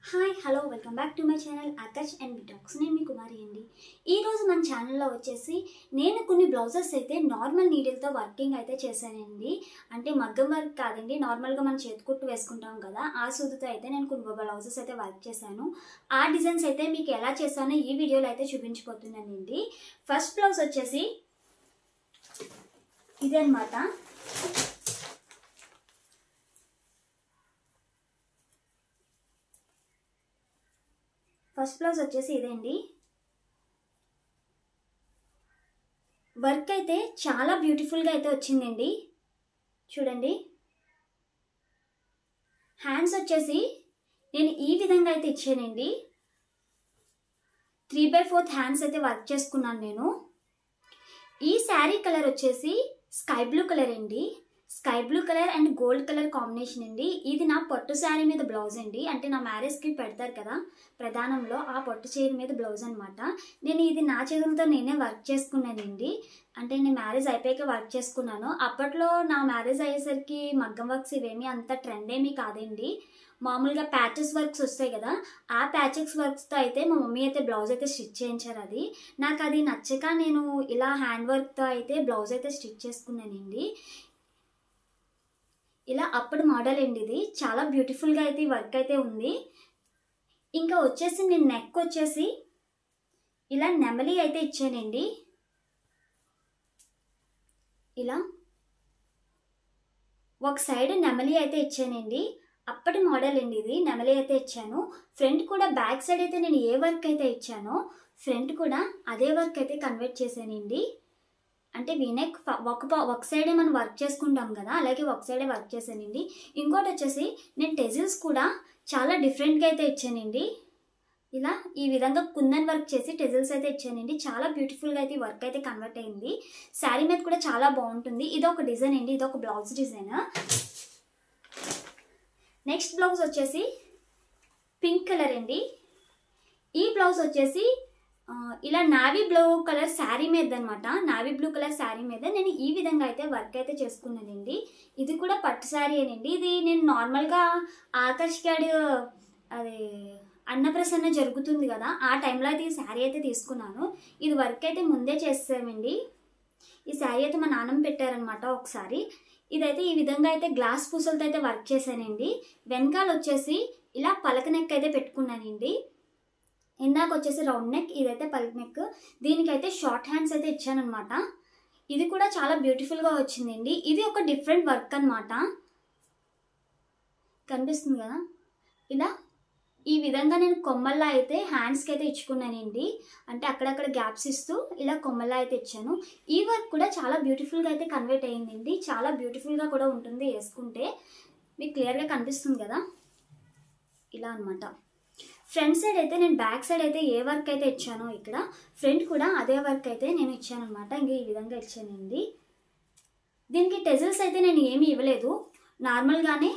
Hi hello welcome back to my channel Akash and బిటాక్స్. నేను మీ కుమారి అండి. ఈరోజు మన ఛానల్లో వచ్చేసి నేను కొన్ని బ్లౌజెస్ అయితే నార్మల్ నీడిల్తో వర్కింగ్ అయితే చేశానండి. అంటే మగ్గం వర్క్ కాదండి, నార్మల్గా మనం చేతికుట్టు వేసుకుంటాం కదా, ఆ సూదుతో అయితే నేను కొన్ని బ్లౌజెస్ అయితే వర్క్ చేశాను. ఆ డిజైన్స్ అయితే మీకు ఎలా చేశానో ఈ వీడియోలో అయితే చూపించిపోతున్నానండి. ఫస్ట్ బ్లౌజ్ వచ్చేసి ఇదే అనమాట. ఫస్ట్ బ్లౌజ్ వచ్చేసి ఇదేండి. వర్క్ అయితే చాలా బ్యూటిఫుల్గా అయితే వచ్చిందండి. చూడండి, హ్యాండ్స్ వచ్చేసి నేను ఈ విధంగా అయితే ఇచ్చానండి. 3/4 హ్యాండ్స్ అయితే వర్క్ చేసుకున్నాను నేను. ఈ శారీ కలర్ వచ్చేసి స్కై బ్లూ కలర్ అండి. Sky blue colour and gold colour combination అండి. ఇది నా పట్టు శారీ మీద బ్లౌజ్ అండి. అంటే నా మ్యారేజ్కి పెడతారు కదా ప్రధానంలో, ఆ పట్టు చీర మీద బ్లౌజ్ అనమాట. నేను ఇది నా చేతులతో నేనే వర్క్ చేసుకున్నానండి. అంటే నేను మ్యారేజ్ అయిపోయాక వర్క్ చేసుకున్నాను. అప్పట్లో నా మ్యారేజ్ అయ్యేసరికి మగ్గం వర్క్స్ ఇవేమీ అంత ట్రెండ్ ఏమీ కాదండి. మామూలుగా ప్యాచెస్ వర్క్స్ వస్తాయి కదా, ఆ ప్యాచెస్ వర్క్స్తో అయితే మా మమ్మీ అయితే బ్లౌజ్ అయితే స్టిచ్ చేయించారు. నాకు అది నచ్చక నేను ఇలా హ్యాండ్ వర్క్తో అయితే బ్లౌజ్ అయితే స్టిచ్ చేసుకున్నానండి. ఇలా అప్పుడు మోడల్ అండి. ఇది చాలా బ్యూటిఫుల్గా అయితే ఈ వర్క్ అయితే ఉంది. ఇంకా వచ్చేసి నేను నెక్ వచ్చేసి ఇలా నెమలి అయితే ఇచ్చానండి. ఇలా ఒక సైడ్ నెమలి అయితే ఇచ్చానండి. అప్పటి మోడల్ అండి ఇది. నెమలి అయితే ఇచ్చాను. ఫ్రంట్ కూడా బ్యాక్ సైడ్ అయితే నేను ఏ వర్క్ అయితే ఇచ్చానో ఫ్రంట్ కూడా అదే వర్క్ అయితే కన్వర్ట్ చేశానండి. అంటే వీనెక్ ఒక సైడే మనం వర్క్ చేసుకుంటాం కదా, అలాగే ఒక సైడే వర్క్ చేశానండి. ఇంకోటి వచ్చేసి నేను టెజిల్స్ కూడా చాలా డిఫరెంట్గా అయితే ఇచ్చానండి. ఇలా ఈ విధంగా కుందన్ వర్క్ చేసి టెజిల్స్ అయితే ఇచ్చానండి. చాలా బ్యూటిఫుల్గా అయితే ఈ వర్క్ అయితే కన్వర్ట్ అయింది. శారీ మీద కూడా చాలా బాగుంటుంది. ఇది ఒక డిజైన్ అండి, ఇది ఒక బ్లౌజ్ డిజైన్. నెక్స్ట్ బ్లౌజ్ వచ్చేసి పింక్ కలర్ అండి. ఈ బ్లౌజ్ వచ్చేసి ఇలా నావీ బ్లూ కలర్ శారీ మీద అనమాట. నావీ బ్లూ కలర్ శారీ మీద నేను ఈ విధంగా అయితే వర్క్ అయితే చేసుకున్నానండి. ఇది కూడా పట్టు శారీ అనండి. ఇది నేను నార్మల్గా ఆకాష్ గాడు అది అన్నప్రసన్న జరుగుతుంది కదా, ఆ టైంలో అయితే ఈ శారీ అయితే తీసుకున్నాను. ఇది వర్క్ అయితే ముందే చేసామండి. ఈ శారీ అయితే మా నాన్నమ్మ పెట్టారనమాట ఒకసారి. ఇదైతే ఈ విధంగా అయితే గ్లాస్ పూసలతో అయితే వర్క్ చేశానండి. వెనకాల వచ్చేసి ఇలా పలక నెక్ అయితే పెట్టుకున్నానండి. ఇందాక వచ్చేసి రౌండ్ నెక్, ఇదైతే పల్క్ నెక్. దీనికైతే షార్ట్ హ్యాండ్స్ అయితే ఇచ్చానమాట. ఇది కూడా చాలా బ్యూటిఫుల్గా వచ్చిందండి. ఇది ఒక డిఫరెంట్ వర్క్ అనమాట. కనిపిస్తుంది కదా, ఇలా ఈ విధంగా నేను కొమ్మల్లా అయితే హ్యాండ్స్కి అయితే ఇచ్చుకున్నానండి. అంటే అక్కడక్కడ గ్యాప్స్ ఇస్తూ ఇలా కొమ్మల్లా అయితే ఇచ్చాను. ఈ వర్క్ కూడా చాలా బ్యూటిఫుల్గా అయితే కన్వర్ట్ అయ్యిందండి. చాలా బ్యూటిఫుల్గా కూడా ఉంటుంది వేసుకుంటే. మీకు క్లియర్గా కనిపిస్తుంది కదా, ఇలా అనమాట. ఫ్రంట్ సైడ్ అయితే నేను బ్యాక్ సైడ్ అయితే ఏ వర్క్ అయితే ఇచ్చానో ఇక్కడ ఫ్రంట్ కూడా అదే వర్క్ అయితే నేను ఇచ్చాను అనమాట. ఇంకా ఈ విధంగా ఇచ్చానండి. దీనికి టెజిల్స్ అయితే నేను ఏమీ ఇవ్వలేదు, నార్మల్గానే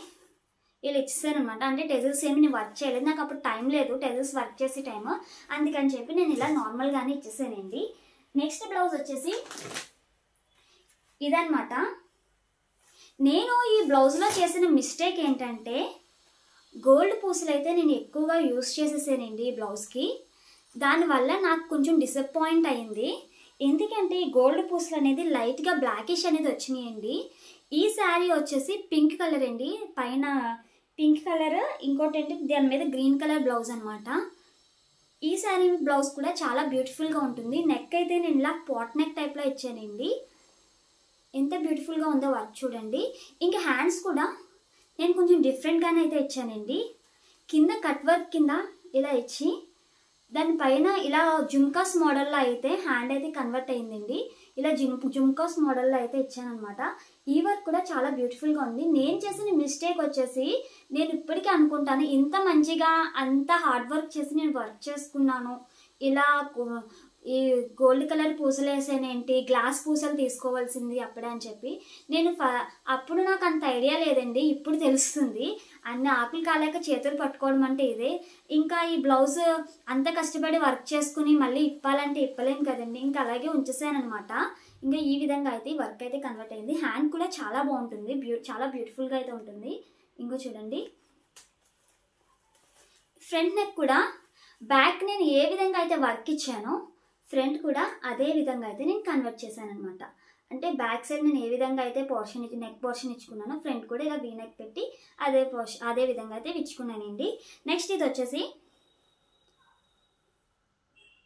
ఇలా ఇచ్చేసానమాట. అంటే టెజిల్స్ ఏమి నేను వర్క్ చేయలేదు, నాకు అప్పుడు టైం లేదు టెజిల్స్ వర్క్ చేసే టైం, అందుకని చెప్పి నేను ఇలా నార్మల్గానే ఇచ్చేసానండి. నెక్స్ట్ బ్లౌజ్ వచ్చేసి ఇదనమాట. నేను ఈ బ్లౌజ్లో చేసిన మిస్టేక్ ఏంటంటే గోల్డ్ పూసలు అయితే నేను ఎక్కువగా యూస్ చేసేసానండి ఈ బ్లౌజ్కి. దానివల్ల నాకు కొంచెం డిసప్పాయింట్ అయింది. ఎందుకంటే ఈ గోల్డ్ పూసలు అనేది లైట్గా బ్లాకిష్ అనేది వచ్చినాయండి. ఈ శారీ వచ్చేసి పింక్ కలర్ అండి, పైన పింక్ కలర్, ఇంకోటి ఏంటి దాని మీద గ్రీన్ కలర్ బ్లౌజ్ అనమాట. ఈ శారీ బ్లౌజ్ కూడా చాలా బ్యూటిఫుల్గా ఉంటుంది. నెక్ అయితే నేను ఇలా పాట్ నెక్ టైప్లో ఇచ్చానండి. ఎంత బ్యూటిఫుల్గా ఉందో వర్క్ చూడండి. ఇంకా హ్యాండ్స్ కూడా నేను కొంచెం డిఫరెంట్గానే అయితే ఇచ్చానండి. కింద కట్ వర్క్ కింద ఇలా ఇచ్చి దానిపైన ఇలా జుమ్కాస్ మోడల్లో అయితే హ్యాండ్ అయితే కన్వర్ట్ అయిందండి. ఇలా జుమ్కాస్ మోడల్లో అయితే ఇచ్చానమాట. ఈ వర్క్ కూడా చాలా బ్యూటిఫుల్గా ఉంది. నేను చేసిన మిస్టేక్ వచ్చేసి, నేను ఇప్పటికీ అనుకుంటాను ఇంత మంచిగా అంత హార్డ్ వర్క్ చేసి నేను వర్క్ చేసుకున్నాను, ఇలా ఈ గోల్డ్ కలర్ పూసలు వేసానేంటి, గ్లాస్ పూసలు తీసుకోవాల్సింది అప్పుడే అని చెప్పి నేను అప్పుడు నాకు అంత ఐడియా లేదండి. ఇప్పుడు తెలుస్తుంది. అన్ని ఆకులు కాలేక చేతులు పట్టుకోవడం అంటే ఇదే. ఇంకా ఈ బ్లౌజ్ అంత కష్టపడి వర్క్ చేసుకుని మళ్ళీ ఇప్పాలంటే ఇప్పలేం కదండి, ఇంకా అలాగే ఉంచేసానమాట. ఇంకా ఈ విధంగా అయితే వర్క్ అయితే కన్వర్ట్ అయింది. హ్యాండ్ కూడా చాలా బాగుంటుంది, చాలా బ్యూటిఫుల్గా అయితే ఉంటుంది. ఇంకో చూడండి, ఫ్రంట్ నెక్ కూడా బ్యాక్ నేను ఏ విధంగా అయితే వర్క్ ఇచ్చానో ఫ్రంట్ కూడా అదే విధంగా అయితే నేను కన్వర్ట్ చేశాను అనమాట. అంటే బ్యాక్ సైడ్ నేను ఏ విధంగా అయితే నెక్ పోర్షన్ ఇచ్చుకున్నానో ఫ్రంట్ కూడా ఇలా వీ నెక్ పెట్టి అదే విధంగా అయితే ఇచ్చుకున్నానండి. నెక్స్ట్ ఇది వచ్చేసి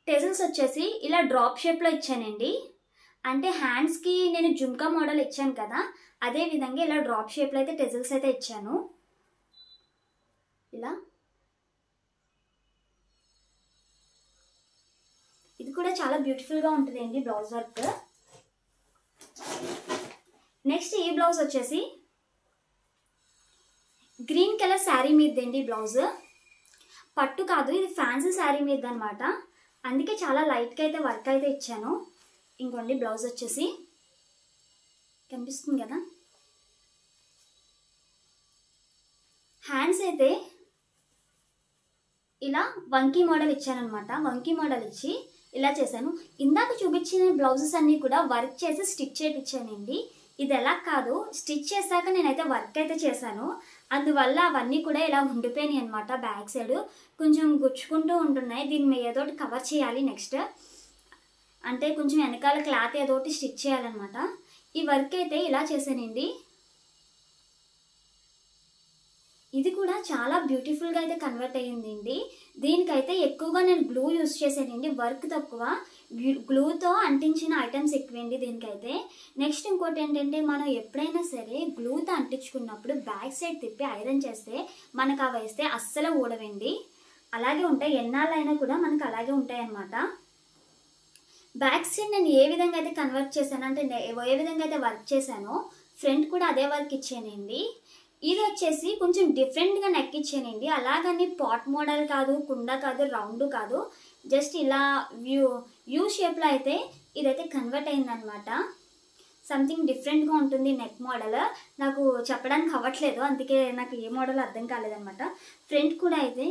టెజల్స్ వచ్చేసి ఇలా డ్రాప్ షేప్లో ఇచ్చానండి. అంటే హ్యాండ్స్కి నేను జుమ్కా మోడల్ ఇచ్చాను కదా, అదే విధంగా ఇలా డ్రాప్ షేప్లో అయితే టెజల్స్ అయితే ఇచ్చాను. ఇలా ఇది కూడా చాలా బ్యూటిఫుల్గా ఉంటుందండి బ్లౌజ్ వర్క్. నెక్స్ట్ ఈ బ్లౌజ్ వచ్చేసి గ్రీన్ కలర్ శారీ మీదండి. బ్లౌజ్ పట్టు కాదు, ఇది ఫ్యాన్సీ శారీ మీద అనమాట. అందుకే చాలా లైట్గా అయితే వర్క్ అయితే ఇచ్చాను. ఇంకోండి బ్లౌజ్ వచ్చేసి కనిపిస్తుంది కదా. హ్యాండ్స్ అయితే ఇలా వంకీ మోడల్ ఇచ్చానమాట. వంకీ మోడల్ ఇచ్చి ఇలా చేశాను. ఇందాక చూపించిన బ్లౌజెస్ అన్నీ కూడా వర్క్ చేసి స్టిచ్ చేయించానండి. ఇది ఎలా కాదు, స్టిచ్ చేశాక నేనైతే వర్క్ అయితే చేశాను. అందువల్ల అవన్నీ కూడా ఇలా ఉండిపోయినాయి అనమాట. బ్యాక్ సైడ్ కొంచెం గుచ్చుకుంటూ ఉంటున్నాయి. దీన్ని ఏదోటి కవర్ చేయాలి. నెక్స్ట్ అంటే కొంచెం వెనకాల క్లాత్ ఏదోటి స్టిచ్ చేయాలన్నమాట. ఈ వర్క్ అయితే ఇలా చేశానండి. ఇది కూడా చాలా బ్యూటిఫుల్గా అయితే కన్వర్ట్ అయ్యిందండి. దీనికైతే ఎక్కువగా నేను గ్లూ యూస్ చేశానండి. వర్క్ తక్కువ, గ్లూతో అంటించిన ఐటమ్స్ ఎక్కువండి దీనికైతే. నెక్స్ట్ ఇంకోటి ఏంటంటే, మనం ఎప్పుడైనా సరే గ్లూతో అంటించుకున్నప్పుడు బ్యాక్ సైడ్ తిప్పి ఐరన్ చేస్తే మనకు అవి వేస్తే అస్సలు ఊడవండి. అలాగే ఉంటాయి, ఎన్నాళ్ళైనా కూడా మనకు అలాగే ఉంటాయి అన్నమాట. బ్యాక్ సైడ్ నేను ఏ విధంగా అయితే కన్వర్ట్ చేశాను అంటే ఏ విధంగా అయితే వర్క్ చేశానో ఫ్రంట్ కూడా అదే వర్క్ ఇచ్చానండి. ఇది వచ్చేసి కొంచెం డిఫరెంట్గా నెక్ ఇచ్చానండి. అలాగని పాట్ మోడల్ కాదు, కుండ కాదు, రౌండ్ కాదు, జస్ట్ ఇలా యూ షేప్లో అయితే ఇదైతే కన్వర్ట్ అయిందనమాట. సంథింగ్ డిఫరెంట్గా ఉంటుంది నెక్ మోడల్. నాకు చెప్పడానికి అవ్వట్లేదు, అందుకే నాకు ఏ మోడల్ అర్థం కాలేదనమాట. ఫ్రంట్ కూడా అయితే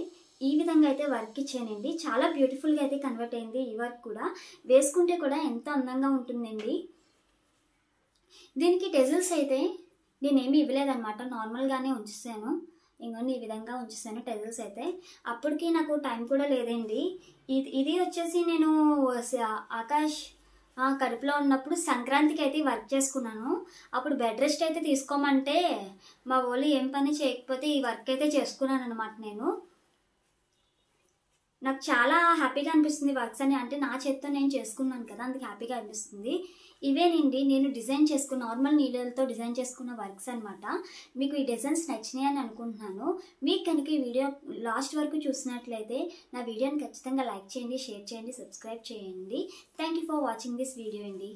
ఈ విధంగా అయితే వర్క్ ఇచ్చానండి. చాలా బ్యూటిఫుల్గా అయితే కన్వర్ట్ అయింది. ఈ వర్క్ కూడా వేసుకుంటే కూడా ఎంతో అందంగా ఉంటుందండి. దీనికి టెజల్స్ అయితే నేనేమి ఇవ్వలేదన్నమాట, నార్మల్గానే ఉంచేసాను. ఇంకొన్ని ఈ విధంగా ఉంచేసాను టెజల్స్ అయితే. అప్పటికి నాకు టైం కూడా లేదండి. ఇది వచ్చేసి నేను ఆకాష్ కడుపులో ఉన్నప్పుడు సంక్రాంతికి అయితే వర్క్ చేసుకున్నాను. అప్పుడు బెడ్ రెస్ట్ అయితే తీసుకోమంటే మా వాళ్ళు ఏం పని చేయకపోతే ఈ వర్క్ అయితే చేసుకున్నాను అనమాట. నాకు చాలా హ్యాపీగా అనిపిస్తుంది వర్క్స్ అని, అంటే నా చేత్తో నేను చేసుకున్నాను కదా, అందుకు హ్యాపీగా అనిపిస్తుంది. ఇవేనండి నేను డిజైన్ చేసుకున్న నార్మల్ నీళ్ళతో డిజైన్ చేసుకున్న వర్క్స్ అనమాట. మీకు ఈ డిజైన్స్ నచ్చినాయి అని అనుకుంటున్నాను. మీకు కనుక ఈ వీడియో లాస్ట్ వరకు చూసినట్లయితే నా వీడియోని ఖచ్చితంగా లైక్ చేయండి, షేర్ చేయండి, సబ్స్క్రైబ్ చేయండి. Thank you for watching this video అండి.